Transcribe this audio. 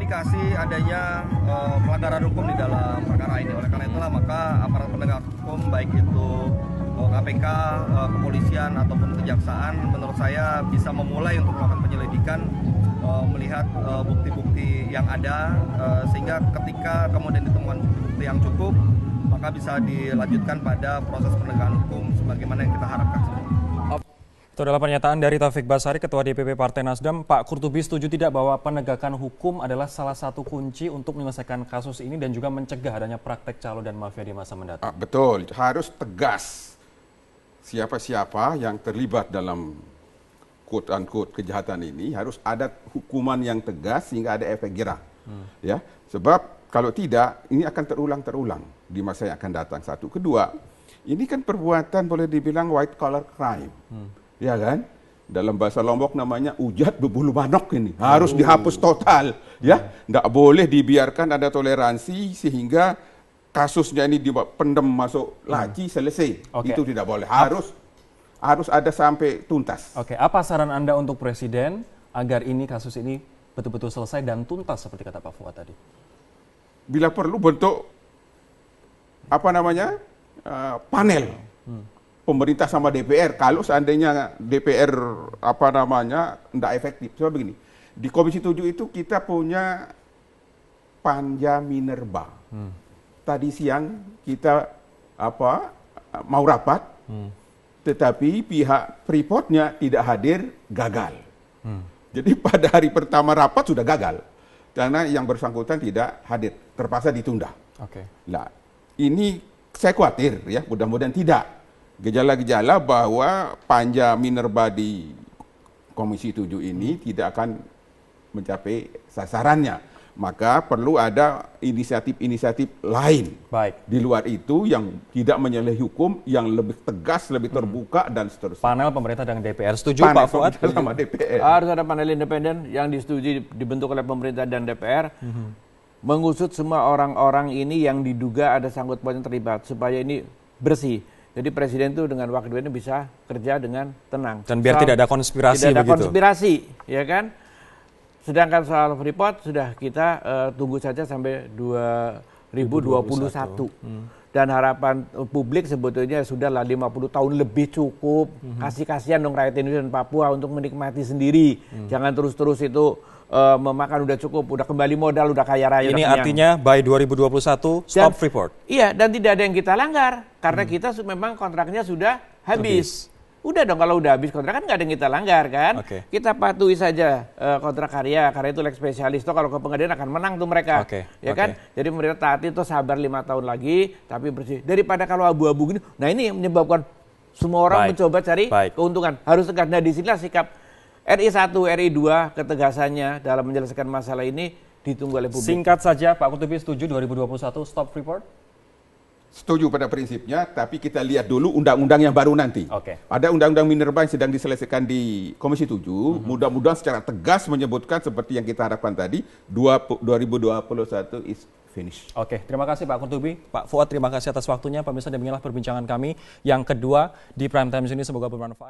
terindikasi adanya pelanggaran hukum di dalam perkara ini. Oleh karena itulah maka aparat penegak hukum baik itu KPK, kepolisian ataupun kejaksaan menurut saya bisa memulai untuk melakukan penyelidikan, melihat bukti-bukti yang ada, sehingga ketika kemudian ditemukan bukti-bukti yang cukup maka bisa dilanjutkan pada proses penegakan hukum sebagaimana yang kita harapkan. Itu adalah pernyataan dari Taufik Basari, Ketua DPP Partai Nasdem. Pak Qurtubi setuju tidak bahwa penegakan hukum adalah salah satu kunci untuk menyelesaikan kasus ini dan juga mencegah adanya praktek calo dan mafia di masa mendatang? Betul, harus tegas. Siapa-siapa yang terlibat dalam quote-unquote kejahatan ini harus ada hukuman yang tegas sehingga ada efek jerah. Ya, sebab kalau tidak ini akan terulang-terulang di masa yang akan datang. Satu, kedua, ini kan perbuatan boleh dibilang white collar crime. Ya kan? Dalam bahasa Lombok namanya ujat berbulu manok ini. Harus dihapus total. Ya, nggak boleh dibiarkan ada toleransi sehingga kasusnya ini dipendem masuk laci selesai. Itu tidak boleh. Harus ada sampai tuntas. Oke, apa saran Anda untuk Presiden agar kasus ini betul-betul selesai dan tuntas seperti kata Pak Fuad tadi? Bila perlu bentuk panel. Pemerintah sama DPR, kalau seandainya DPR tidak efektif. Coba begini, di Komisi 7 itu kita punya Panja Minerba. Tadi siang kita mau rapat, tetapi pihak Freeport-nya tidak hadir, gagal. Jadi pada hari pertama rapat sudah gagal, karena yang bersangkutan tidak hadir, terpaksa ditunda. Nah, ini saya khawatir ya, mudah-mudahan tidak. Gejala-gejala bahwa Panja Minerba di Komisi 7 ini tidak akan mencapai sasarannya. Maka perlu ada inisiatif-inisiatif lain di luar itu yang tidak menyalahi hukum, yang lebih tegas, lebih terbuka, dan seterusnya. Panel pemerintah dan DPR setuju, Pak Fuad? Sama DPR. Harus ada panel independen yang disetujui dibentuk oleh pemerintah dan DPR. Mengusut semua orang-orang ini yang diduga ada sangkut pautnya terlibat supaya ini bersih. Jadi Presiden itu dengan wakil ini bisa kerja dengan tenang. Dan biar tidak ada konspirasi begitu. Tidak ada konspirasi, ya kan? Sedangkan soal Freeport sudah kita tunggu saja sampai 2021. Dan harapan publik sebetulnya sudahlah 50 tahun lebih cukup. Kasihan dong rakyat Indonesia dan Papua untuk menikmati sendiri. Jangan terus-terus itu memakan, udah cukup, udah kembali modal, udah kaya raya. Ini artinya by 2021 stop Freeport. Iya, dan tidak ada yang kita langgar karena kita memang kontraknya sudah habis. Udah dong, kalau udah habis kontrak kan nggak ada yang kita langgar kan. Kita patuhi saja kontrak karya itu leg spesialis. Toh kalau ke pengadilan akan menang tuh mereka. Ya kan? Jadi pemerintah taati itu sabar 5 tahun lagi tapi bersih. Daripada kalau abu-abu gini, nah ini yang menyebabkan semua orang mencoba cari keuntungan. Harus tegas. Nah disinilah sikap RI 1, RI 2 ketegasannya dalam menyelesaikan masalah ini ditunggu oleh publik. Singkat saja, Pak Qurtubi setuju 2021 stop Freeport? Setuju pada prinsipnya, tapi kita lihat dulu undang-undang yang baru nanti. Ada undang-undang Minerba yang sedang diselesaikan di Komisi 7, mudah-mudahan secara tegas menyebutkan seperti yang kita harapkan tadi, 2021 is finish. Terima kasih Pak Qurtubi. Pak Fuad, terima kasih atas waktunya. Pemirsa, demikianlah perbincangan kami yang kedua di Prime Time ini, semoga bermanfaat.